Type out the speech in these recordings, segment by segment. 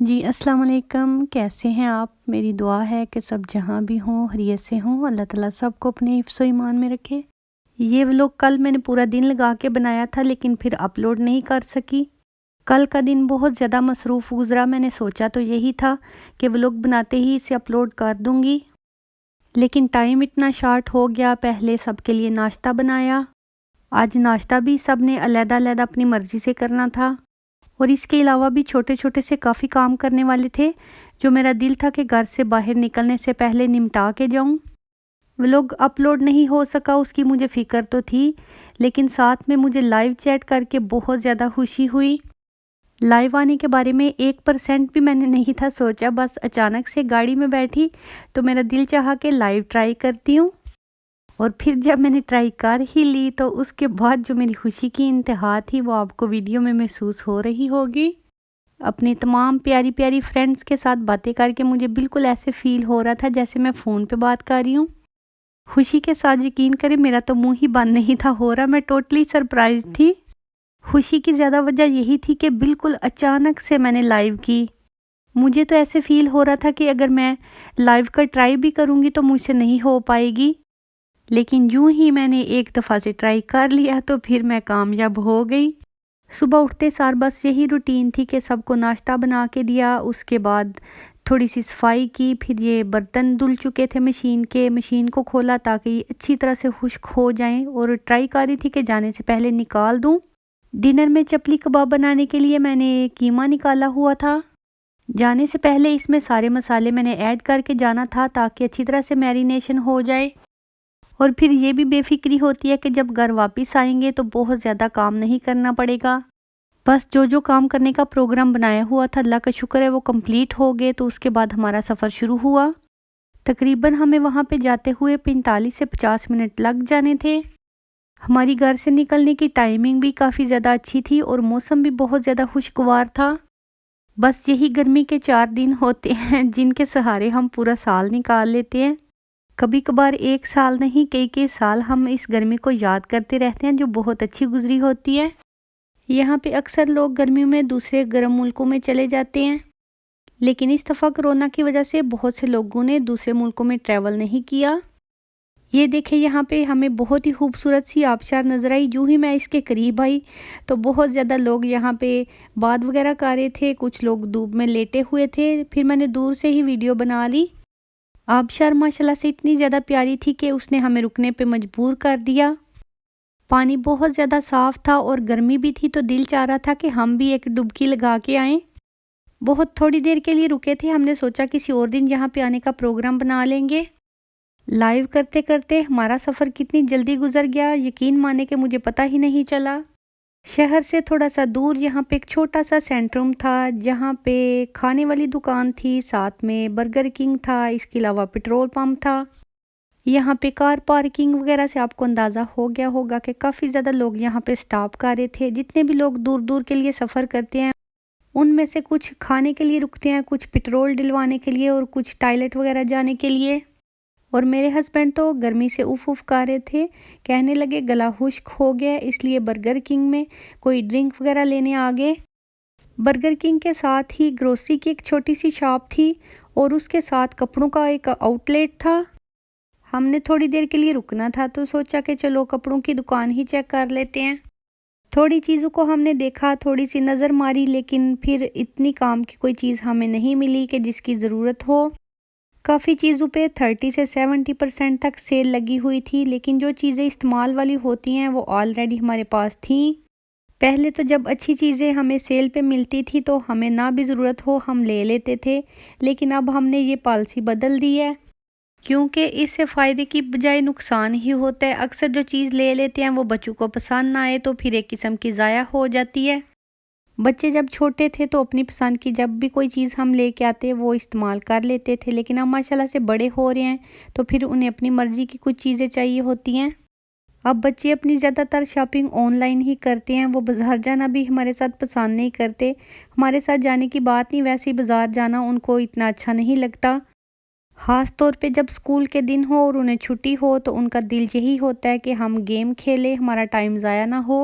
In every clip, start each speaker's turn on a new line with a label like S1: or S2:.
S1: जी, अस्सलाम वालेकुम। कैसे हैं आप? मेरी दुआ है कि सब जहाँ भी हों खैरियत से हों। अल्लाह ताला सबको अपने हिफ्ज़-ओ ईमान में रखे। ये व्लॉग कल मैंने पूरा दिन लगा के बनाया था लेकिन फिर अपलोड नहीं कर सकी। कल का दिन बहुत ज़्यादा मसरूफ़ गुज़रा। मैंने सोचा तो यही था कि व्लॉग बनाते ही इसे अपलोड कर दूँगी, लेकिन टाइम इतना शॉर्ट हो गया। पहले सबके लिए नाश्ता बनाया। आज नाश्ता भी सब ने अलग-अलग अपनी मर्ज़ी से करना था और इसके अलावा भी छोटे-छोटे से काफ़ी काम करने वाले थे, जो मेरा दिल था कि घर से बाहर निकलने से पहले निपटा के जाऊँ। व्लॉग अपलोड नहीं हो सका उसकी मुझे फ़िक्र तो थी, लेकिन साथ में मुझे लाइव चैट करके बहुत ज़्यादा खुशी हुई। लाइव आने के बारे में 1% भी मैंने नहीं था सोचा, बस अचानक से गाड़ी में बैठी तो मेरा दिल चाहा कि लाइव ट्राई करती हूँ। और फिर जब मैंने ट्राई कर ही ली तो उसके बाद जो मेरी खुशी की इंतहा थी वो आपको वीडियो में महसूस हो रही होगी। अपनी तमाम प्यारी-प्यारी फ्रेंड्स के साथ बातें करके मुझे बिल्कुल ऐसे फ़ील हो रहा था जैसे मैं फ़ोन पे बात कर रही हूँ। खुशी के साथ यकीन करें मेरा तो मुँह ही बंद नहीं था हो रहा, मैं टोटली सरप्राइज़ थी। खुशी की ज़्यादा वजह यही थी कि बिल्कुल अचानक से मैंने लाइव की। मुझे तो ऐसे फ़ील हो रहा था कि अगर मैं लाइव का ट्राई भी करूँगी तो मुझसे नहीं हो पाएगी। लेकिन यूँ ही मैंने एक दफ़ा से ट्राई कर लिया तो फिर मैं कामयाब हो गई। सुबह उठते सार बस यही रूटीन थी कि सबको नाश्ता बना के दिया, उसके बाद थोड़ी सी सफाई की, फिर ये बर्तन धुल चुके थे मशीन को खोला ताकि ये अच्छी तरह से खुश्क हो जाएं और ट्राई कर रही थी कि जाने से पहले निकाल दूं। डिनर में चपली कबाब बनाने के लिए मैंने कीमा निकाला हुआ था। जाने से पहले इसमें सारे मसाले मैंने ऐड करके जाना था ताकि अच्छी तरह से मैरिनेशन हो जाए। और फिर ये भी बेफिक्री होती है कि जब घर वापस आएंगे तो बहुत ज़्यादा काम नहीं करना पड़ेगा। बस जो काम करने का प्रोग्राम बनाया हुआ था अल्लाह का शुक्र है वो कंप्लीट हो गए। तो उसके बाद हमारा सफ़र शुरू हुआ। तकरीबन हमें वहाँ पे जाते हुए 45 से 50 मिनट लग जाने थे। हमारी घर से निकलने की टाइमिंग भी काफ़ी ज़्यादा अच्छी थी और मौसम भी बहुत ज़्यादा खुशगवार था। बस यही गर्मी के 4 दिन होते हैं जिनके सहारे हम पूरा साल निकाल लेते हैं। कभी कभार एक साल नहीं, कई साल हम इस गर्मी को याद करते रहते हैं जो बहुत अच्छी गुजरी होती है। यहाँ पे अक्सर लोग गर्मियों में दूसरे गर्म मुल्कों में चले जाते हैं, लेकिन इस दफ़ा कोरोना की वजह से बहुत से लोगों ने दूसरे मुल्कों में ट्रैवल नहीं किया। ये देखें यहाँ पे हमें बहुत ही खूबसूरत सी आबशार नज़र आई। यूँ ही मैं इसके करीब आई तो बहुत ज़्यादा लोग यहाँ पे बात वगैरह कर रहे थे, कुछ लोग धूप में लेटे हुए थे। फिर मैंने दूर से ही वीडियो बना ली। आबशार माशाल्लाह से इतनी ज़्यादा प्यारी थी कि उसने हमें रुकने पे मजबूर कर दिया। पानी बहुत ज़्यादा साफ़ था और गर्मी भी थी तो दिल चाह रहा था कि हम भी एक डुबकी लगा के आएँ। बहुत थोड़ी देर के लिए रुके थे, हमने सोचा किसी और दिन यहाँ पे आने का प्रोग्राम बना लेंगे। लाइव करते-करते हमारा सफ़र कितनी जल्दी गुज़र गया, यकीन माने कि मुझे पता ही नहीं चला। शहर से थोड़ा-सा दूर यहाँ पे एक छोटा-सा सेंट्रम था, जहाँ पे खाने वाली दुकान थी, साथ में बर्गर किंग था, इसके अलावा पेट्रोल पंप था। यहाँ पे कार पार्किंग वगैरह से आपको अंदाज़ा हो गया होगा कि काफ़ी ज़्यादा लोग यहाँ पे स्टॉप कर रहे थे। जितने भी लोग दूर-दूर के लिए सफ़र करते हैं, उनमें से कुछ खाने के लिए रुकते हैं, कुछ पेट्रोल डलवाने के लिए और कुछ टॉयलेट वगैरह जाने के लिए। और मेरे हस्बैंड तो गर्मी से उफ कर रहे थे, कहने लगे गला खुश्क हो गया, इसलिए बर्गर किंग में कोई ड्रिंक वगैरह लेने आ गए। बर्गर किंग के साथ ही ग्रोसरी की एक छोटी सी शॉप थी और उसके साथ कपड़ों का एक आउटलेट था। हमने थोड़ी देर के लिए रुकना था तो सोचा कि चलो कपड़ों की दुकान ही चेक कर लेते हैं। थोड़ी चीज़ों को हमने देखा, थोड़ी सी नज़र मारी, लेकिन फिर इतनी काम की कोई चीज़ हमें नहीं मिली कि जिसकी ज़रूरत हो। काफ़ी चीज़ों पे 30 से 70% तक सेल लगी हुई थी, लेकिन जो चीज़ें इस्तेमाल वाली होती हैं वो ऑलरेडी हमारे पास थीं। पहले तो जब अच्छी चीज़ें हमें सेल पे मिलती थी तो हमें ना भी ज़रूरत हो हम ले लेते थे, लेकिन अब हमने ये पॉलिसी बदल दी है, क्योंकि इससे फ़ायदे की बजाय नुकसान ही होता है। अक्सर जो चीज़ ले लेते हैं वो बच्चों को पसंद ना आए तो फिर एक किस्म की ज़ाया हो जाती है। बच्चे जब छोटे थे तो अपनी पसंद की जब भी कोई चीज़ हम लेके आते वो इस्तेमाल कर लेते थे, लेकिन अब माशाल्लाह से बड़े हो रहे हैं तो फिर उन्हें अपनी मर्ज़ी की कुछ चीज़ें चाहिए होती हैं। अब बच्चे अपनी ज़्यादातर शॉपिंग ऑनलाइन ही करते हैं, वो बाज़ार जाना भी हमारे साथ पसंद नहीं करते। हमारे साथ जाने की बात नहीं, वैसे ही बाज़ार जाना उनको इतना अच्छा नहीं लगता। ख़ास तौर पे जब स्कूल के दिन हो और उन्हें छुट्टी हो तो उनका दिल यही होता है कि हम गेम खेलें, हमारा टाइम ज़ाया ना हो।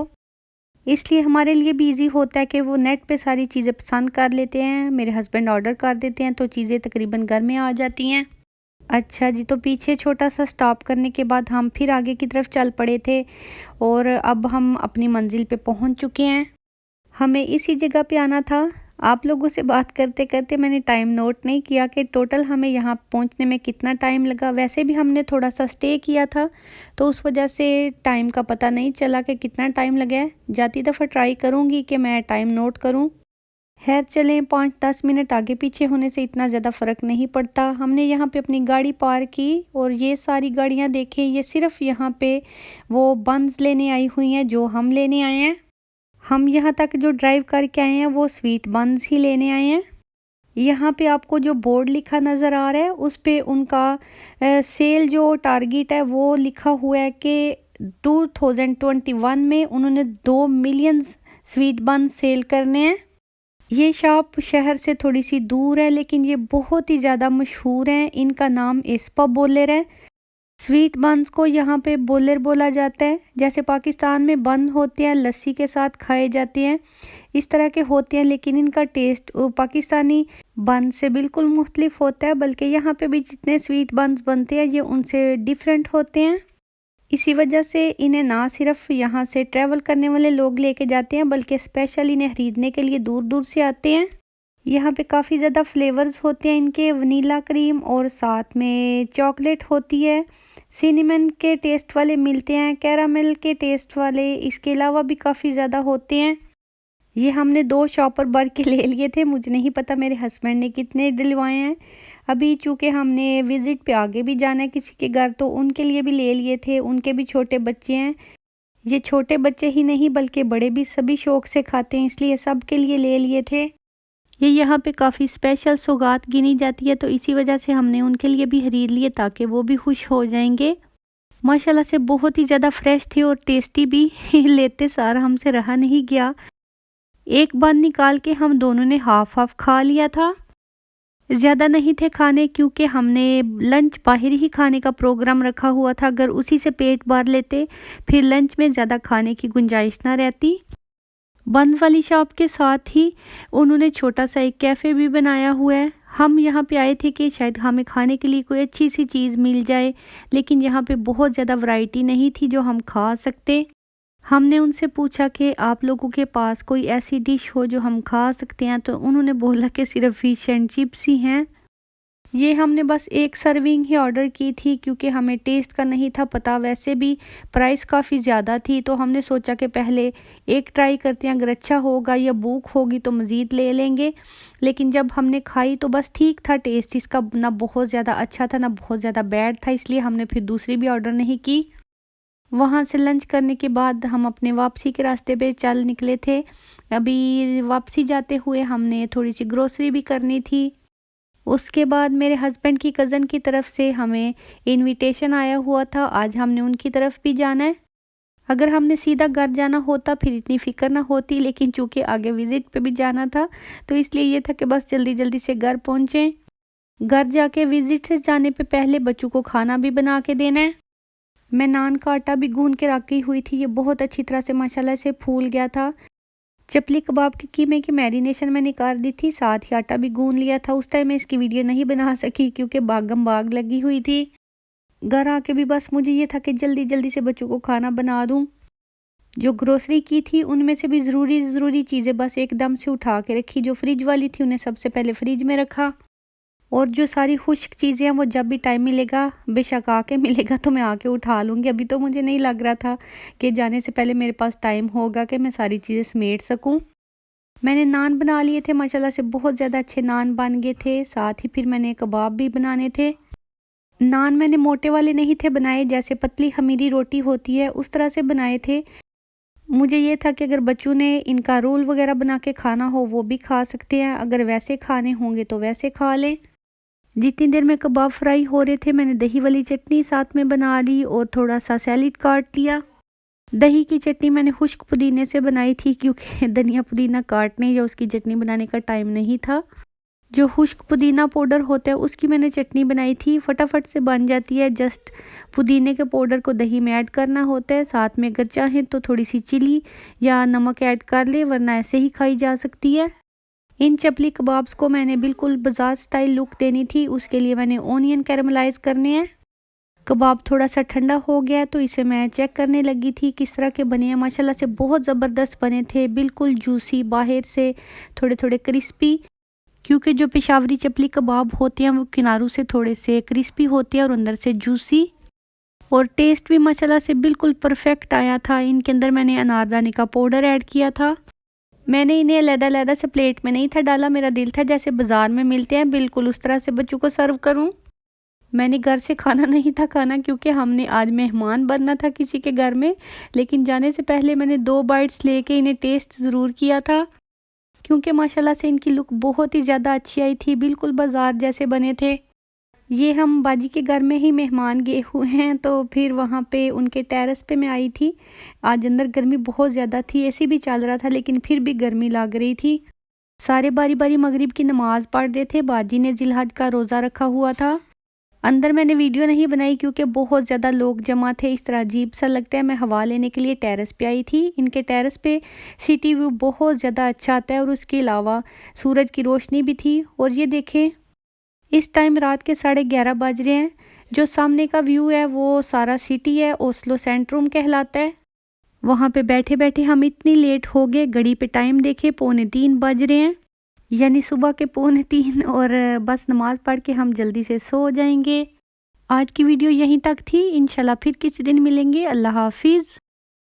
S1: इसलिए हमारे लिए भी ईज़ी होता है कि वो नेट पे सारी चीज़ें पसंद कर लेते हैं, मेरे हस्बैंड ऑर्डर कर देते हैं तो चीज़ें तकरीबन घर में आ जाती हैं। अच्छा जी, तो पीछे छोटा-सा स्टॉप करने के बाद हम फिर आगे की तरफ चल पड़े थे और अब हम अपनी मंज़िल पे पहुँच चुके हैं। हमें इसी जगह पे आना था। आप लोगों से बात करते-करते मैंने टाइम नोट नहीं किया कि टोटल हमें यहाँ पहुँचने में कितना टाइम लगा। वैसे भी हमने थोड़ा-सा स्टे किया था, तो उस वजह से टाइम का पता नहीं चला कि कितना टाइम लगा है। जाती दफ़ा ट्राई करूँगी कि मैं टाइम नोट करूँ। खैर चलें, 5-10 मिनट आगे पीछे होने से इतना ज़्यादा फ़र्क नहीं पड़ता। हमने यहाँ पे अपनी गाड़ी पार्क की और ये सारी गाड़ियाँ देखें, ये सिर्फ़ यहाँ पे वो बन्स लेने आई हुई हैं जो हम लेने आए हैं। हम यहाँ तक जो ड्राइव करके आए हैं वो स्वीट बन्स ही लेने आए हैं। यहाँ पे आपको जो बोर्ड लिखा नज़र आ रहा है उस पे उनका सेल जो टारगेट है वो लिखा हुआ है कि 2021 में उन्होंने 2 मिलियन स्वीट बन सेल करने हैं। ये शॉप शहर से थोड़ी सी दूर है लेकिन ये बहुत ही ज़्यादा मशहूर हैं। इनका नाम एस्पा बोलेर है। स्वीट बन्स को यहाँ पे बोलेर बोला जाता है। जैसे पाकिस्तान में बन होते हैं लस्सी के साथ खाए जाते हैं, इस तरह के होते हैं, लेकिन इनका टेस्ट पाकिस्तानी बन से बिल्कुल मुख्तलिफ होता है। बल्कि यहाँ पे भी जितने स्वीट बन्स बनते हैं ये उनसे डिफरेंट होते हैं। इसी वजह से इन्हें ना सिर्फ यहाँ से ट्रैवल करने वाले लोग लेके जाते हैं बल्कि स्पेशल इन्हें ख़रीदने के लिए दूर दूर से आते हैं। यहाँ पे काफ़ी ज़्यादा फ्लेवर्स होते हैं इनके, वनीला क्रीम और साथ में चॉकलेट होती है, सिनेमन के टेस्ट वाले मिलते हैं, कैरामल के टेस्ट वाले, इसके अलावा भी काफ़ी ज़्यादा होते हैं। ये हमने 2 शॉपर भर के ले लिए थे। मुझे नहीं पता मेरे हस्बैंड ने कितने डलवाए हैं। अभी चूँकि हमने विज़िट पे आगे भी जाना है किसी के घर, तो उनके लिए भी ले लिए थे। उनके भी छोटे बच्चे हैं। ये छोटे बच्चे ही नहीं बल्कि बड़े भी सभी शौक़ से खाते हैं, इसलिए सब के लिए ले लिए थे। ये यहाँ पे काफ़ी स्पेशल सौगात गिनी जाती है, तो इसी वजह से हमने उनके लिए भी खरीद लिए ताकि वो भी खुश हो जाएंगे। माशाल्लाह से बहुत ही ज़्यादा फ्रेश थे और टेस्टी भी। लेते सार हमसे रहा नहीं गया। एक बन निकाल के हम दोनों ने हाफ हाफ खा लिया था। ज़्यादा नहीं थे खाने क्योंकि हमने लंच बाहर ही खाने का प्रोग्राम रखा हुआ था। अगर उसी से पेट भर लेते फिर लंच में ज़्यादा खाने की गुंजाइश ना रहती। बंद वाली शॉप के साथ ही उन्होंने छोटा सा एक कैफ़े भी बनाया हुआ है। हम यहाँ पे आए थे कि शायद हमें खाने के लिए कोई अच्छी सी चीज़ मिल जाए, लेकिन यहाँ पे बहुत ज़्यादा वैरायटी नहीं थी जो हम खा सकते। हमने उनसे पूछा कि आप लोगों के पास कोई ऐसी डिश हो जो हम खा सकते हैं, तो उन्होंने बोला कि सिर्फ फिश एंड चिप्स ही हैं। ये हमने बस एक सर्विंग ही ऑर्डर की थी क्योंकि हमें टेस्ट का नहीं था पता। वैसे भी प्राइस काफ़ी ज़्यादा थी, तो हमने सोचा कि पहले एक ट्राई करते हैं, अगर अच्छा होगा या भूख होगी तो मज़ीद ले लेंगे। लेकिन जब हमने खाई तो बस ठीक था टेस्ट इसका, ना बहुत ज़्यादा अच्छा था ना बहुत ज़्यादा बैड था, इसलिए हमने फिर दूसरी भी ऑर्डर नहीं की। वहाँ से लंच करने के बाद हम अपने वापसी के रास्ते पे चल निकले थे। अभी वापसी जाते हुए हमने थोड़ी सी ग्रोसरी भी करनी थी। उसके बाद मेरे हस्बैंड की कज़न की तरफ से हमें इनविटेशन आया हुआ था, आज हमने उनकी तरफ भी जाना है। अगर हमने सीधा घर जाना होता फिर इतनी फ़िक्र ना होती, लेकिन चूँकि आगे विज़िट पे भी जाना था तो इसलिए ये था कि बस जल्दी जल्दी से घर पहुँचें। घर जाके विज़िट से जाने पे पहले बच्चों को खाना भी बना के देना है। मैं नान का आटा भी गूंद के रखी हुई थी, ये बहुत अच्छी तरह से माशाल्लाह से फूल गया था। चपली कबाब के कीमे की मैरिनेशन मैंने कर दी थी, साथ ही आटा भी गूंद लिया था। उस टाइम मैं इसकी वीडियो नहीं बना सकी क्योंकि भागम भाग लगी हुई थी। घर आके भी बस मुझे ये था कि जल्दी जल्दी से बच्चों को खाना बना दूं। जो ग्रोसरी की थी उनमें से भी ज़रूरी चीज़ें बस एकदम से उठा के रखी। जो फ्रिज वाली थी उन्हें सबसे पहले फ्रिज में रखा, और जो सारी खुश्क चीज़ें हैं वो जब भी टाइम मिलेगा, बेशक आके मिलेगा तो मैं आके उठा लूँगी। अभी तो मुझे नहीं लग रहा था कि जाने से पहले मेरे पास टाइम होगा कि मैं सारी चीज़ें समेट सकूँ। मैंने नान बना लिए थे, माशाल्लाह से बहुत ज़्यादा अच्छे नान बन गए थे। साथ ही फिर मैंने कबाब भी बनाने थे। नान मैंने मोटे वाले नहीं थे बनाए, जैसे पतली खमीरी रोटी होती है उस तरह से बनाए थे। मुझे ये था कि अगर बच्चों ने इनका रोल वगैरह बना के खाना हो वो भी खा सकते हैं, अगर वैसे खाने होंगे तो वैसे खा लें। जितनी देर में कबाब फ्राई हो रहे थे मैंने दही वाली चटनी साथ में बना ली और थोड़ा सा सैलेड काट लिया। दही की चटनी मैंने खुश्क पुदीने से बनाई थी क्योंकि धनिया पुदीना काटने या उसकी चटनी बनाने का टाइम नहीं था। जो खुश्क पुदीना पाउडर होता है उसकी मैंने चटनी बनाई थी, फटाफट से बन जाती है। जस्ट पुदीने के पाउडर को दही में ऐड करना होता है, साथ में अगर चाहें तो थोड़ी सी चिली या नमक ऐड कर ले, वरना ऐसे ही खाई जा सकती है। इन चपली कबाब्स को मैंने बिल्कुल बाजार स्टाइल लुक देनी थी, उसके लिए मैंने ओनियन कैरमलाइज करने हैं। कबाब थोड़ा सा ठंडा हो गया तो इसे मैं चेक करने लगी थी किस तरह के बने हैं। माशाल्लाह से बहुत ज़बरदस्त बने थे, बिल्कुल जूसी, बाहर से थोड़े थोड़े क्रिस्पी, क्योंकि जो पेशावरी चपली कबाब होते हैं वो किनारों से थोड़े से क्रिस्पी होते हैं और अंदर से जूसी, और टेस्ट भी माशाल्लाह से बिल्कुल परफेक्ट आया था। इनके अंदर मैंने अनारदाने का पाउडर ऐड किया था। मैंने इन्हें अलग-अलग से प्लेट में नहीं था डाला, मेरा दिल था जैसे बाज़ार में मिलते हैं बिल्कुल उस तरह से बच्चों को सर्व करूं। मैंने घर से खाना नहीं था खाना, क्योंकि हमने आज मेहमान बनना था किसी के घर में, लेकिन जाने से पहले मैंने 2 बाइट्स लेके इन्हें टेस्ट ज़रूर किया था, क्योंकि माशाल्लाह से इनकी लुक बहुत ही ज़्यादा अच्छी आई थी, बिल्कुल बाज़ार जैसे बने थे। ये हम बाजी के घर में ही मेहमान गए हुए हैं, तो फिर वहाँ पे उनके टेरेस पे मैं आई थी। आज अंदर गर्मी बहुत ज़्यादा थी, एसी भी चल रहा था लेकिन फिर भी गर्मी लग रही थी। सारे बारी बारी मगरिब की नमाज़ पढ़ रहे थे। बाजी ने जिलहज का रोज़ा रखा हुआ था। अंदर मैंने वीडियो नहीं बनाई क्योंकि बहुत ज़्यादा लोग जमा थे, इस तरह अजीब सा लगता है। मैं हवा लेने के लिए टेरेस पे आई थी। इनके टेरेस पे सिटी व्यू बहुत ज़्यादा अच्छा आता है और उसके अलावा सूरज की रोशनी भी थी। और ये देखें, इस टाइम रात के 11:30 बज रहे हैं। जो सामने का व्यू है वो सारा सिटी है, ओस्लो सेंट्रूम कहलाता है। वहाँ पे बैठे बैठे हम इतनी लेट हो गए, घड़ी पे टाइम देखे 2:45 बज रहे हैं, यानी सुबह के 2:45, और बस नमाज़ पढ़ के हम जल्दी से सो जाएंगे। आज की वीडियो यहीं तक थी, इंशाल्लाह फिर किसी दिन मिलेंगे। अल्लाह हाफिज़।